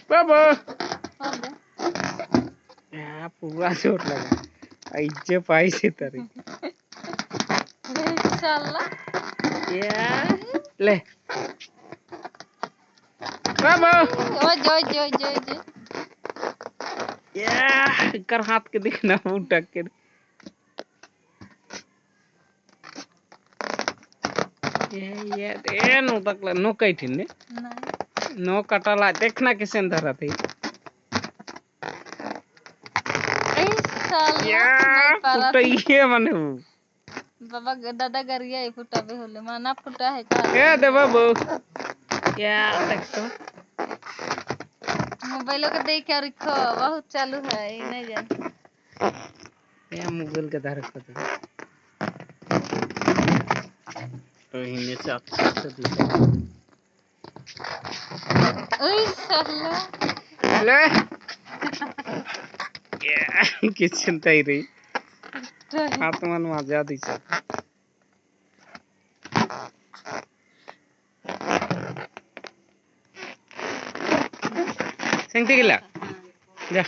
बाबा या पूरा चोट लगा इज्जे पाई से तरी या ले बाबा ओ या कर हाथ के दिखना उठा के ये नो तक नो कई थी ने नो कटला देखना किसे धरा थी ये माने बाबा दादा गरिया फुटा बे होले माना फुटा है का ए दे बाबू क्या देख तो मोबाइल के देख के रखो बहुत चालू है नहीं जान ये मोबाइल के धार को तो हिने से अच्छा से दिखा ओए साला ले ये किचन तई रही हाथ मन मजा दी छ सेंटी गिला जा